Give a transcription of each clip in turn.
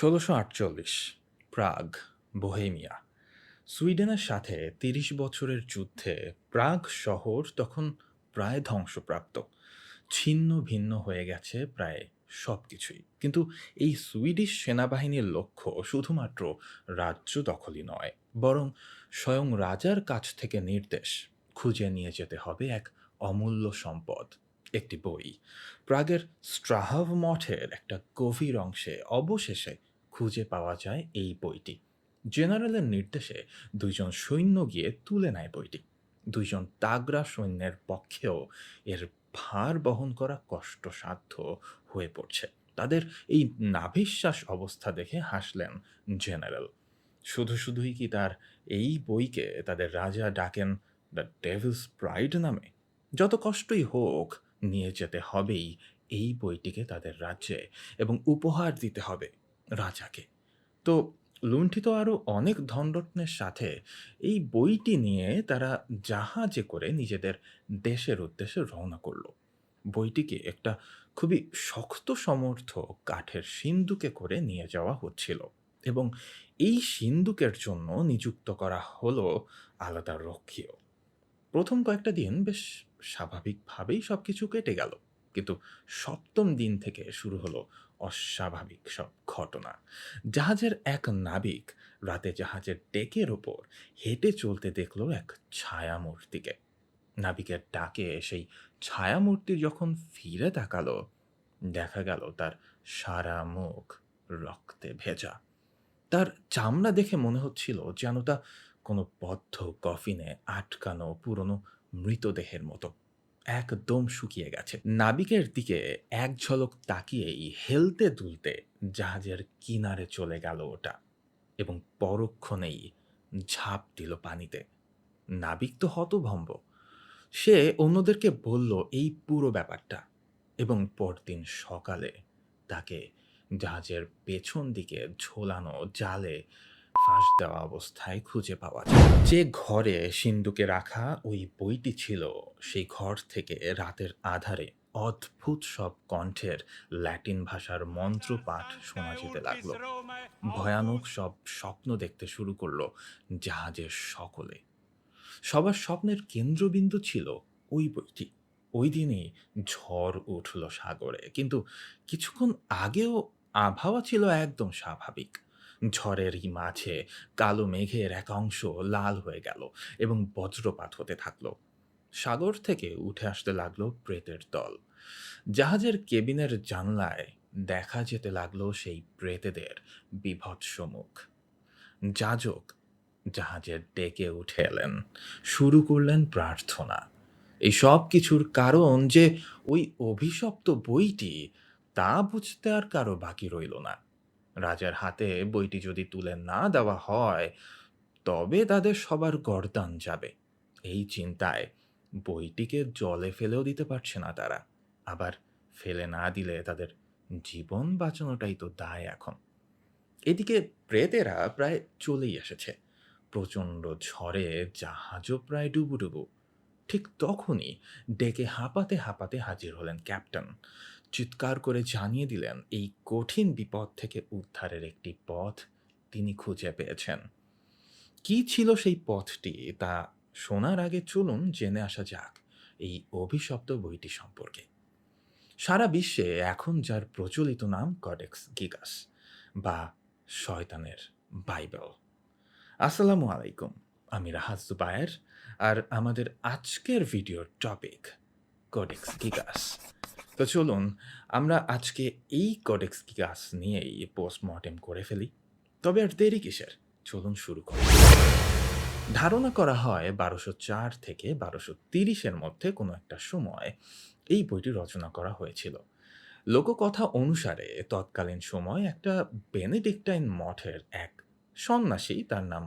১৬৪৮ প্রাগ, Bohemia. সুইডেনের সাথে ৩০ বছরের যুদ্ধে প্রাগ শহর তখন প্রায় ধ্বংসপ্রাপ্ত। ছিন্ন ভিন্ন হয়ে গেছে প্রায় সবকিছুই। কিন্তু এই সুইডিশ সেনাবাহিনীর লক্ষ্য শুধুমাত্র রাজ্য দখলই নয়, বরং স্বয়ং রাজার কাছ থেকে নির্দেশ, খুঁজে নিয়ে যেতে হবে এক অমূল্য সম্পদ, একটি বই। প্রাগের স্ট্রাহাভ মঠের একটা গভীর অংশে অবশেষে খুঁজে পাওয়া যায় এই বইটি। জেনারেলের নির্দেশে ২ জন সৈন্য গিয়ে তুলে নেয় বইটি। ২ জন তাগড়া সৈন্যের পক্ষেও এর ভার বহন করা কষ্টসাধ্য হয়ে পড়ছে। তাদের এই নাভিশ্বাস অবস্থা দেখে হাসলেন জেনারেল। শুধুই কি তার এই বইকে তাদের রাজা ডাকেন দ্য ডেভিলস প্রাইড নামে? যত কষ্টই হোক, নিয়ে যেতে হবেই এই বইটিকে তাদের রাজ্যে এবং উপহার দিতে হবে রাজাকে। তো লুণ্ঠিত আরও অনেক ধনরত্নের সাথে এই বইটি নিয়ে তারা জাহাজে করে নিজেদের দেশের উদ্দেশ্যে রওনা করল। বইটিকে একটা খুবই শক্ত সমর্থ কাঠের সিন্দুকে করে নিয়ে যাওয়া হচ্ছিল এবং এই সিন্দুকের জন্য নিযুক্ত করা হলো আলাদা রক্ষীও। প্রথম কয়েকটা দিন বেশ স্বাভাবিকভাবেই সবকিছু কেটে গেল। কিন্তু ৭ম দিন থেকে শুরু হলো অস্বাভাবিক সব ঘটনা। জাহাজের এক নাবিক রাতে জাহাজের ডেকের ওপর হেঁটে চলতে দেখল এক ছায়ামূর্তিকে। নাবিকের ডাকে সেই ছায়ামূর্তি যখন ফিরে তাকালো, দেখা গেল তার সারা মুখ রক্তে ভেজা। তার চামড়া দেখে মনে হচ্ছিল যেন তা কোনো বদ্ধ কফিনে আটকানো পুরনো মৃতদেহের মতো একদম শুকিয়ে গেছে। নাবিকের দিকে এক ঝলক তাকিয়েই হেলতে দুলতে জাহাজের কিনারে চলে গেল ওটা এবং পরক্ষণেই ঝাঁপ দিল পানিতে। নাবিক তো হতভম্ব। সে অন্যদেরকে বলল এই পুরো ব্যাপারটা এবং পরদিন সকালে তাকে জাহাজের পেছন দিকে ঝোলানো জালে ফাঁস দেওয়া অবস্থায় খুঁজে পাওয়া যায়। যে ঘরে সিন্দুকে রাখা ওই বইটি ছিল, সেই ঘর থেকে রাতের আধারে অদ্ভুত সব কণ্ঠের ল্যাটিন ভাষার মন্ত্রপাঠ শোনা যেতে লাগলো। ভয়ানক সব স্বপ্ন দেখতে শুরু করলো জাহাজের সকলে। সবার স্বপ্নের কেন্দ্রবিন্দু ছিল ওই বইটি। ওই দিনই ঝড় উঠল সাগরে, কিন্তু কিছুক্ষণ আগেও আবহাওয়া ছিল একদম স্বাভাবিক। ঝড়েরই মাঝে কালো মেঘের এক অংশ লাল হয়ে গেল এবং বজ্রপাত হতে থাকলো। সাগর থেকে উঠে আসতে লাগলো প্রেতের দল। জাহাজের কেবিনের জানলায় দেখা যেতে লাগলো সেই প্রেতেদের বীভৎস মুখ। যাজক জাহাজের ডেকে উঠে এলেন, শুরু করলেন প্রার্থনা। এই সব কিছুর কারণ যে ওই অভিশপ্ত বইটি, তা বুঝতে আর কারো বাকি রইল না। রাজার হাতে বইটি যদি তুলে না দেওয়া হয়, তবে তাদের সবার গর্দান যাবে। এই চিন্তায় বইটিকে জলে ফেলেও দিতে পারছে না তারা। আবার ফেলে না দিলে তাদের জীবন বাঁচানোটাই তো দায় এখন। এদিকে প্রেতেরা প্রায় চলেই এসেছে। প্রচণ্ড ঝড়ে জাহাজও প্রায় ডুবুডুবু। ঠিক তখনই ডেকে হাঁপাতে হাঁপাতে হাজির হলেন ক্যাপ্টেন। চিৎকার করে জানিয়ে দিলেন এই কঠিন বিপদ থেকে উদ্ধারের একটি পথ তিনি খুঁজে পেয়েছেন। কি ছিল সেই পথটি তা শোনার আগে চলুন জেনে আসা যাক এই অভিশপ্ত বইটি সম্পর্কে। সারা বিশ্বে এখন যার প্রচলিত নাম কডেক্স গিগাস বা শয়তানের বাইবেল। আসসালামু আলাইকুম, আমি রাহাত জুবায়ের, আর আমাদের আজকের ভিডিওর টপিক কোডেক্স গিগাস। তো চলুন আমরা আজকে এই কোডেক্স গিগাস নিয়েই পোস্টমর্টেম করে ফেলি। তবে আর দেরি কিসের, চলুন শুরু করি। ধারণা করা হয় ১২০৪ থেকে ১২৩০-এর মধ্যে কোনো একটা সময় এই বইটি রচনা করা হয়েছিল। লোককথা অনুসারে তৎকালীন সময় একটা বেনেডিক্টাইন মঠের এক সন্ন্যাসী, তার নাম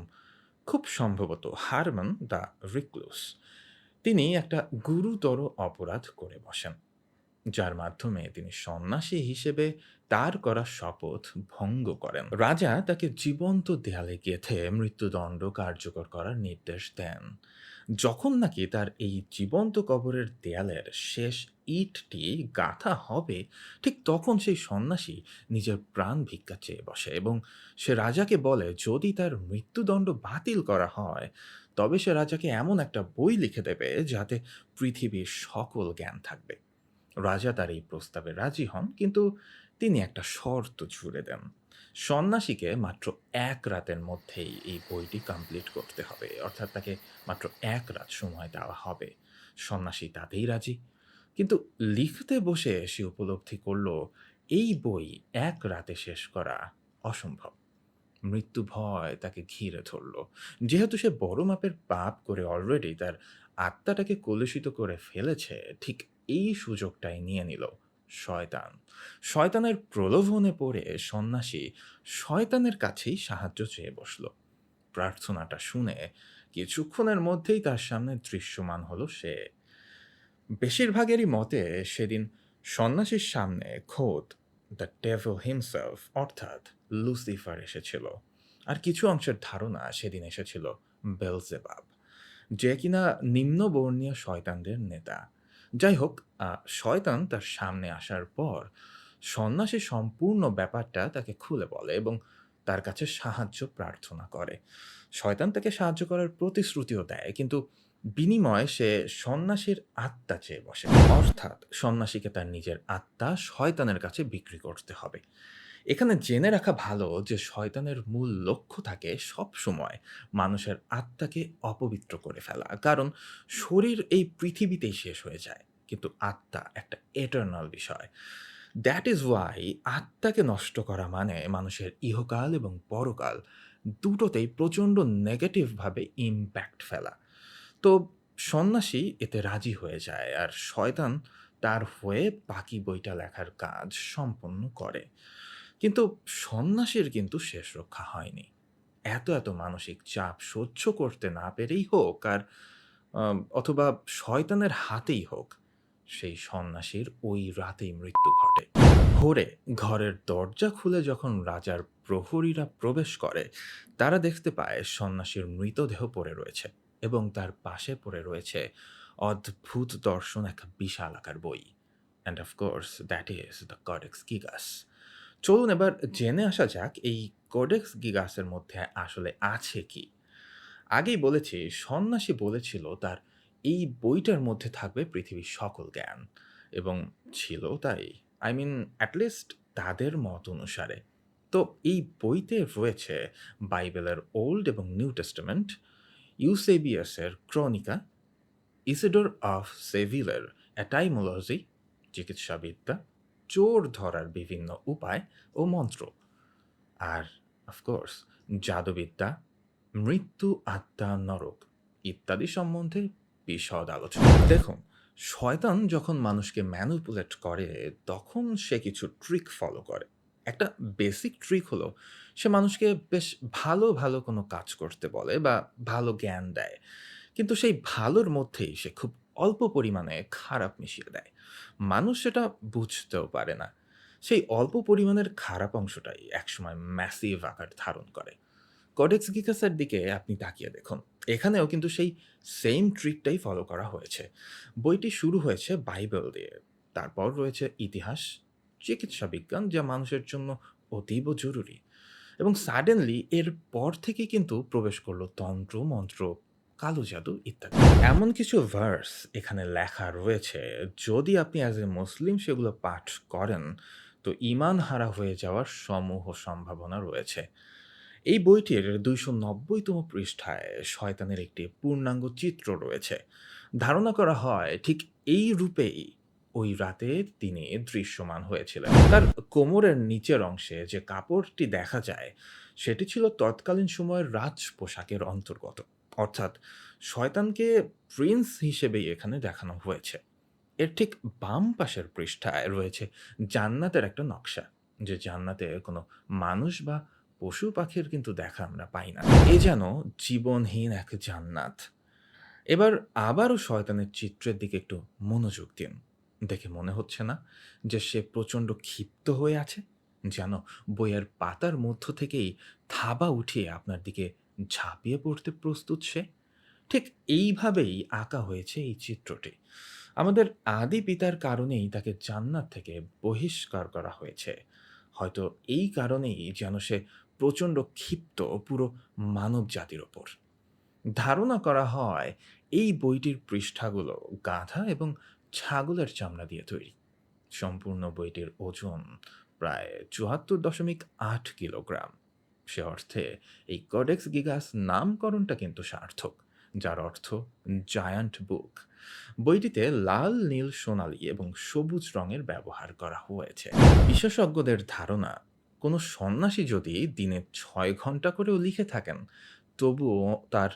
খুব সম্ভবত হারমান দ্য রিক্লুস, তিনি একটা গুরুতর অপরাধ করে বসেন, যার মাধ্যমে তিনি সন্ন্যাসী হিসেবে তার করা শপথ ভঙ্গ করেন। রাজা তাকে জীবন্ত দেয়ালে গেঁথে মৃত্যুদণ্ড কার্যকর করার নির্দেশ দেন। যখন নাকি তার এই জীবন্ত কবরের দেয়ালের শেষ ইটটি গাঁথা হবে, ঠিক তখন সেই সন্ন্যাসী নিজের প্রাণ ভিক্ষা চেয়ে বসে এবং সে রাজাকে বলে যদি তার মৃত্যুদণ্ড বাতিল করা হয়, তবে সে রাজাকে এমন একটা বই লিখে দেবে যাতে পৃথিবীর সকল জ্ঞান থাকবে। রাজা তার এই প্রস্তাবে রাজি হন, কিন্তু তিনি একটা শর্ত জুড়ে দেন। সন্ন্যাসীকে মাত্র ১ রাতের মধ্যেই এই বইটি কমপ্লিট করতে হবে। অর্থাৎ তাকে মাত্র ১ রাত সময় দেওয়া হবে। সন্ন্যাসী তাতেই রাজি। কিন্তু লিখতে বসে সে উপলব্ধি করল এই বই ১ রাতে শেষ করা অসম্ভব। মৃত্যু ভয় তাকে ঘিরে ধরল। যেহেতু সে বড় মাপের পাপ করে অলরেডি তার আত্মাটাকে কলুষিত করে ফেলেছে, ঠিক এই সুযোগটাই নিয়ে নিল শয়তান। শয়তানের প্রলোভনে পড়ে সন্ন্যাসী শয়তানের কাছেই সাহায্য চেয়ে বসল। প্রার্থনাটা শুনে কিছুক্ষণের মধ্যেই তার সামনে দৃশ্যমান হলো সে। বেশিরভাগেরই মতে সেদিন সন্ন্যাসীর সামনে খোদ দ্য ডেভিল হিমসেলফ অর্থাৎ লুসিফার এসেছিল। আর কিছু অংশের ধারণা সেদিন এসেছিল বেলজেবাব, যে কিনা নিম্নবর্ণীয় শয়তানদের নেতা। যাই হোক, শয়তান তার সামনে আসার পর সন্ন্যাসী সম্পূর্ণ ব্যাপারটা তাকে খুলে বলে এবং তার কাছে সাহায্য প্রার্থনা করে। শয়তান তাকে সাহায্য করার প্রতিশ্রুতিও দেয়, কিন্তু বিনিময়ে সে সন্ন্যাসীর আত্মা চেয়ে বসে। অর্থাৎ সন্ন্যাসীকে তার নিজের আত্মা শয়তানের কাছে বিক্রি করতে হবে। এখানে জেনে রাখা ভালো যে শয়তানের মূল লক্ষ্য থাকে সবসময় মানুষের আত্মাকে অপবিত্র করে ফেলা। কারণ শরীর এই পৃথিবীতেই শেষ হয়ে যায়, কিন্তু আত্মা একটা এটার্নাল বিষয়। দ্যাট ইজ ওয়াই আত্মাকে নষ্ট করা মানে মানুষের ইহকাল এবং পরকাল দুটোতেই প্রচণ্ড নেগেটিভভাবে ইমপ্যাক্ট ফেলা। তো সন্ন্যাসী এতে রাজি হয়ে যায় আর শয়তান তার হয়ে বাকি বইটা লেখার কাজ সম্পন্ন করে। কিন্তু সন্ন্যাসীর কিন্তু শেষ রক্ষা হয়নি। এত মানসিক চাপ সহ্য করতে না পেরেই হোক আর অথবা শয়তানের হাতেই হোক, সেই সন্ন্যাসীর ওই রাতেই মৃত্যু ঘটে। ভোরে ঘরের দরজা খুলে যখন রাজার প্রহরীরা প্রবেশ করে, তারা দেখতে পায় সন্ন্যাসীর মৃতদেহ পড়ে রয়েছে এবং তার পাশে পড়ে রয়েছে অদ্ভুত দর্শন এক বিশালাকার বই। And of course that is the Codex Gigas. চলুন এবার জেনে আসা যাক এই কোডেক্স গিগাসের মধ্যে আসলে আছে কি। আগেই বলেছি সন্ন্যাসী বলেছিল তার এই বইটার মধ্যে থাকবে পৃথিবীর সকল জ্ঞান, এবং ছিল তাই। আই মিন অ্যাটলিস্ট তাদের মত অনুসারে। তো এই বইতে রয়েছে বাইবেলের ওল্ড এবং নিউ টেস্টামেন্ট, ইউসেবিয়াসের ক্রনিকা, ইসিডোর অফ সেভিলের অ্যাটাইমোলজি, চিকিৎসাবিদ্যা, চোর ধরার বিভিন্ন উপায় ও মন্ত্র, আর অফকোর্স জাদুবিদ্যা, মৃত্যু, আত্মা, নরক ইত্যাদি সম্বন্ধে বিশদ আলোচনা। দেখুন, শয়তান যখন মানুষকে ম্যানিপুলেট করে তখন সে কিছু ট্রিক ফলো করে। একটা বেসিক ট্রিক হলো সে মানুষকে বেশ ভালো কোনো কাজ করতে বলে বা ভালো জ্ঞান দেয়, কিন্তু সেই ভালোর মধ্যেই সে খুব অল্প পরিমাণে খারাপ মিশিয়ে দেয়। মানুষ সেটা বুঝতেও পারে না। সেই অল্প পরিমাণের খারাপ অংশটাই একসময় ম্যাসিভ আকার ধারণ করে। কডেক্স গিকাসের দিকে আপনি তাকিয়ে দেখুন। এখানেও কিন্তু সেই সেইম ট্রিকটাই ফলো করা হয়েছে। বইটি শুরু হয়েছে বাইবেল দিয়ে। তারপর রয়েছে ইতিহাস, চিকিৎসা বিজ্ঞান যা মানুষের জন্য অতীব জরুরি। এবং সাডেনলি এর পর থেকেই কিন্তু প্রবেশ করলো তন্ত্র, মন্ত্র, কালো জাদু ইত্যাদি। এমন কিছু ভার্স এখানে লেখা রয়েছে, যদি আপনি অ্যাজ এ মুসলিম সেগুলো পাঠ করেন, তো ঈমান হারা হয়ে যাওয়ার সমূহ সম্ভাবনা রয়েছে। এই বইটির ২৯০তম পৃষ্ঠায় শয়তানের একটি পূর্ণাঙ্গ চিত্র রয়েছে। ধারণা করা হয় ঠিক এই রূপেই ওই রাতে তিনি দৃশ্যমান হয়েছিলেন। তার কোমরের নিচের অংশে যে কাপড়টি দেখা যায়, সেটি ছিল তৎকালীন সময়ের রাজ পোশাকের অন্তর্গত। অর্থাৎ শয়তানকে প্রিন্স হিসেবেই এখানে দেখানো হয়েছে। এর ঠিক বাম পাশের পৃষ্ঠায় রয়েছে জান্নাতের একটা নকশা, যে জান্নাতে কোনো মানুষ বা পশু পাখির কিন্তু দেখা আমরা পাই না। এ যেন জীবনহীন এক জান্নাত। এবার আবারও শয়তানের চিত্রের দিকে একটু মনোযোগ দিন। দেখে মনে হচ্ছে না যে সে প্রচণ্ড ক্ষিপ্ত হয়ে আছে? যেন বইয়ের পাতার মধ্য থেকেই থাবা উঠিয়ে আপনার দিকে ঝাঁপিয়ে পড়তে প্রস্তুত সে। ঠিক এইভাবেই আঁকা হয়েছে এই চিত্রটি। আমাদের আদি পিতার কারণেই তাকে জান্নাত থেকে বহিষ্কার করা হয়েছে। হয়তো এই কারণেই যেন সে প্রচণ্ড ক্ষিপ্ত পুরো মানব জাতির ওপর। ধারণা করা হয় এই বইটির পৃষ্ঠাগুলো গাধা এবং ছাগলের চামড়া দিয়ে তৈরি। সম্পূর্ণ বইটির ওজন প্রায় ৭৪.৮ কিলোগ্রাম। সে অর্থে এই কডেক্স গিগাস নামকরণটা কিন্তু সার্থক, যার অর্থ জায়ান্ট বুক। বইটিতে লাল, নীল, সোনালী এবং সবুজ রঙের ব্যবহার করা হয়েছে। বিশেষজ্ঞদের ধারণা, কোনো সন্ন্যাসী যদি দিনে ৬ ঘন্টা করেও লিখে থাকেন, তবুও তার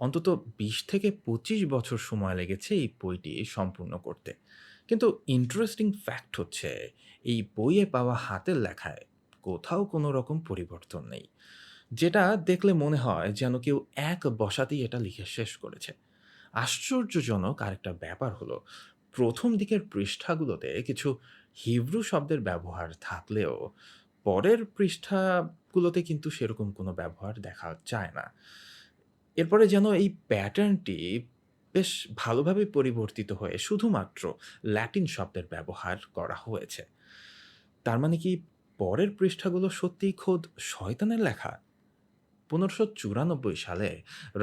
অন্তত ২০ থেকে ২৫ বছর সময় লেগেছে এই বইটি সম্পূর্ণ করতে। কিন্তু ইন্টারেস্টিং ফ্যাক্ট হচ্ছে, এই বইয়ে পাওয়া হাতের লেখায় কোথাও কোনো রকম পরিবর্তন নেই। যেটা দেখলে মনে হয় যেন কেউ এক বসাতেই এটা লিখে শেষ করেছে। আশ্চর্যজনক আরেকটা ব্যাপার হলো, প্রথম দিকের পৃষ্ঠাগুলোতে কিছু হিব্রু শব্দের ব্যবহার থাকলেও পরের পৃষ্ঠাগুলোতে কিন্তু সেরকম কোনো ব্যবহার দেখা যায় না। এরপরে যেন এই প্যাটার্নটি বেশ ভালোভাবে পরিবর্তিত হয়ে শুধুমাত্র ল্যাটিন শব্দের ব্যবহার করা হয়েছে। তার মানে কি পরের পৃষ্ঠাগুলো সত্যিই খোদ শয়তানের লেখা? ১৫৯৪ সালে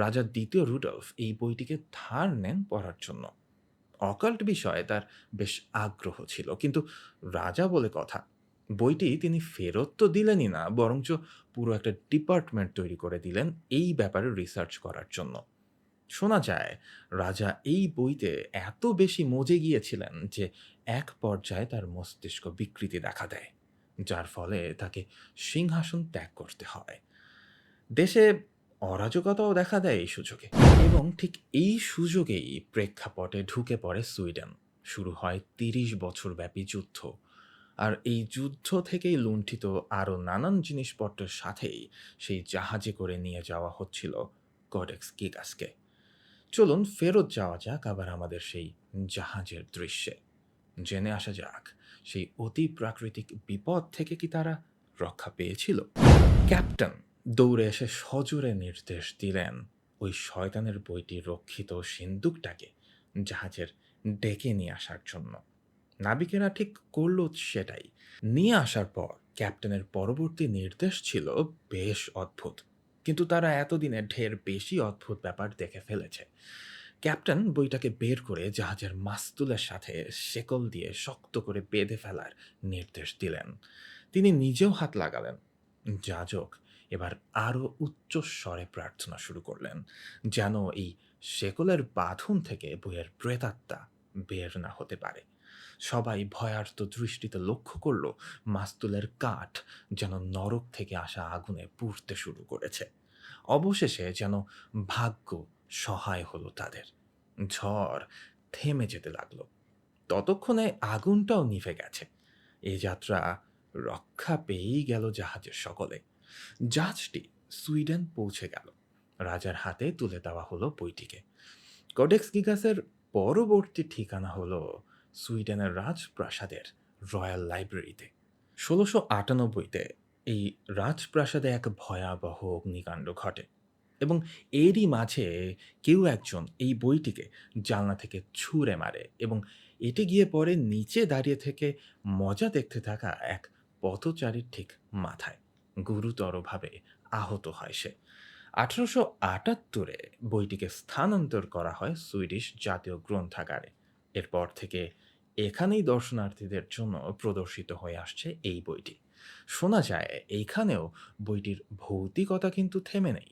রাজা ২য় রুডলফ এই বইটিকে ধার নেন পড়ার জন্য। অকাল্ট বিষয়ে তার বেশ আগ্রহ ছিল। কিন্তু রাজা বলে কথা, বইটি তিনি ফেরত তো দিলেনই না, বরঞ্চ পুরো একটা ডিপার্টমেন্ট তৈরি করে দিলেন এই ব্যাপারে রিসার্চ করার জন্য। শোনা যায় রাজা এই বইতে এত বেশি মজে গিয়েছিলেন যে এক পর্যায়ে তার মস্তিষ্ক বিকৃতি দেখা দেয়, যার ফলে তাকে সিংহাসন ত্যাগ করতে হয়। দেশে অরাজকতাও দেখা দেয় এই সুযোগে। এবং ঠিক এই সুযোগেই প্রেক্ষাপটে ঢুকে পড়ে সুইডেন। শুরু হয় ৩০ বছরব্যাপী যুদ্ধ। আর এই যুদ্ধ থেকেই লুণ্ঠিত আরও নানান জিনিসপত্রের সাথেই সেই জাহাজে করে নিয়ে যাওয়া হচ্ছিল কডেক্স গিগাসকে। চলুন ফেরত যাওয়া যাক আবার আমাদের সেই জাহাজের দৃশ্যে। জেনে আসা যাক, সেই অতি প্রাকৃতিক বিপদ থেকে কি তারা রক্ষা পেয়েছিল? ক্যাপ্টেন দৌড়ে এসে সজোরে নির্দেশ দিলেন ওই শয়তানের বইটি রক্ষিত সিন্দুকটাকে জাহাজের ডেকে নিয়ে আসার জন্য। নাবিকেরা ঠিক করল সেটাই। নিয়ে আসার পর ক্যাপ্টেনের পরবর্তী নির্দেশ ছিল বেশ অদ্ভুত, কিন্তু তারা এতদিনে ঢের বেশি অদ্ভুত ব্যাপার দেখে ফেলেছে। ক্যাপ্টেন বইটাকে বের করে জাহাজের মাস্তুলের সাথে শেকল দিয়ে শক্ত করে বেঁধে ফেলার নির্দেশ দিলেন। তিনি নিজেও হাত লাগালেন। যাজক এবার আরো উচ্চ স্বরে প্রার্থনা শুরু করলেন, যেন এই শেকলের বাঁধন থেকে বইয়ের প্রেতাত্মা বের না হতে পারে। সবাই ভয়ার্ত দৃষ্টিতে লক্ষ্য করল মাস্তুলের কাঠ যেন নরক থেকে আসা আগুনে পুড়তে শুরু করেছে। অবশেষে যেন ভাগ্য সহায় হলো তাদের। ঝড় থেমে যেতে লাগলো। ততক্ষণে আগুনটাও নিভে গেছে। এই যাত্রা রক্ষা পেয়েই গেল জাহাজের সকলে। জাহাজটি সুইডেন পৌঁছে গেল। রাজার হাতে তুলে দেওয়া হলো বইটিকে। কডেক্স গিগাসের পরবর্তী ঠিকানা হলো সুইডেনের রাজপ্রাসাদের রয়্যাল লাইব্রেরিতে। ১৬৯৮-তে এই রাজপ্রাসাদে এক ভয়াবহ অগ্নিকাণ্ড ঘটে এবং এরই মাঝে কেউ একজন এই বইটিকে জানলা থেকে ছুঁড়ে মারে এবং এটি গিয়ে পড়ে নিচে দাঁড়িয়ে থেকে মজা দেখতে থাকা এক পথচারীর ঠিক মাথায়। গুরুতরভাবে আহত হয় সে। ১৮৭৮-এ বইটিকে স্থানান্তর করা হয় সুইডিশ জাতীয় গ্রন্থাগারে। এরপর থেকে এখানেই দর্শনার্থীদের জন্য প্রদর্শিত হয়ে আসছে এই বইটি। শোনা যায় এইখানেও বইটির ভৌতিকতা কিন্তু থেমে নেই।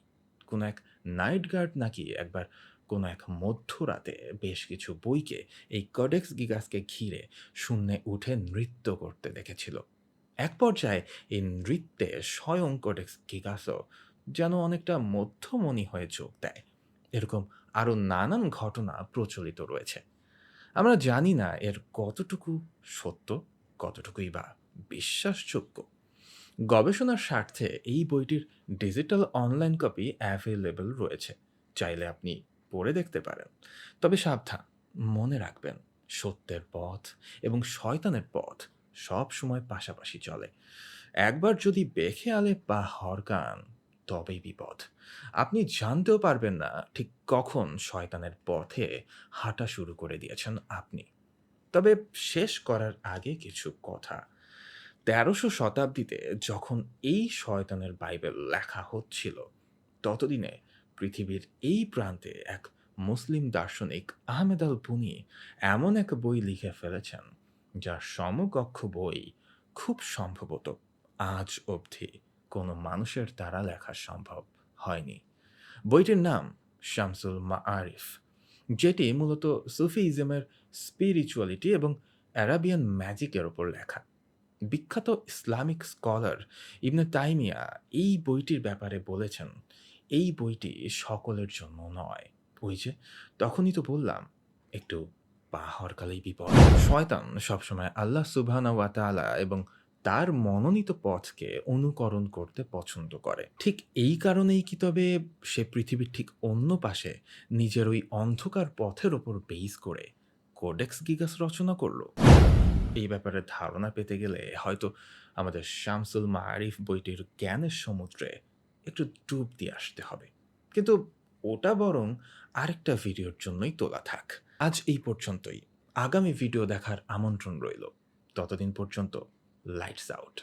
কোনো এক নাইট গার্ড নাকি একবার কোনো এক মধ্যরাতে বেশ কিছু বইকে এই কডেক্স গিগাসকে ঘিরে শূন্যে উঠে নৃত্য করতে দেখেছিল। এক পর্যায়ে এই নৃত্যে স্বয়ং কডেক্স গিগাসও যেন অনেকটা মধ্যমণি হয়ে যোগ দেয়। এরকম আরও নানান ঘটনা প্রচলিত রয়েছে। আমরা জানি না এর কতটুকু সত্য, কতটুকুই বা বিশ্বাসযোগ্য। গবেষণার স্বার্থে এই বইটির ডিজিটাল অনলাইন কপি অ্যাভেলেবল রয়েছে। চাইলে আপনি পড়ে দেখতে পারেন। তবে সাবধান, মনে রাখবেন সত্যের পথ এবং শয়তানের পথ সব সময় পাশাপাশি চলে। একবার যদি বেখেয়ালে পা হরকান, তবেই বিপদ। আপনি জানতেও পারবেন না ঠিক কখন শয়তানের পথে হাঁটা শুরু করে দিয়েছেন আপনি। তবে শেষ করার আগে কিছু কথা। ১৩০০ শতাব্দীতে যখন এই শয়তানের বাইবেল লেখা হচ্ছিল, ততদিনে পৃথিবীর এই প্রান্তে এক মুসলিম দার্শনিক আহমেদ আল বুনি এমন এক বই লিখে ফেলেছেন, যার সমকক্ষ বই খুব সম্ভবত আজ অবধি কোনো মানুষের দ্বারা লেখা সম্ভব হয়নি। বইটির নাম শামসুল মাআরিফ, যেটি মূলত সুফিইজমের স্পিরিচুয়ালিটি এবং অ্যারাবিয়ান ম্যাজিকের উপর লেখা। বিখ্যাত ইসলামিক স্কলার ইবনে তাইমিয়া এই বইটির ব্যাপারে বলেছেন, এই বইটি সকলের জন্য নয়। ওই যে তখনই তো বললাম, একটু পা হরকালেই বিপদ। শয়তান সবসময় আল্লাহ সুবহানাহু ওয়া তাআলা এবং তার মনোনীত পথকে অনুকরণ করতে পছন্দ করে। ঠিক এই কারণেই কি তবে সে পৃথিবীর ঠিক অন্য পাশে নিজের ওই অন্ধকার পথের ওপর বেইস করে কোডেক্স গিগাস রচনা করলো? এই ব্যাপারে ধারণা পেতে গেলে হয়তো আমাদের শামসুল মাআরিফ বইটির জ্ঞানের সমুদ্রে একটু ডুব দিয়ে আসতে হবে। কিন্তু ওটা বরং আরেকটা ভিডিওর জন্যই তোলা থাক। আজ এই পর্যন্তই। আগামী ভিডিও দেখার আমন্ত্রণ রইল। ততদিন পর্যন্ত লাইটস আউট।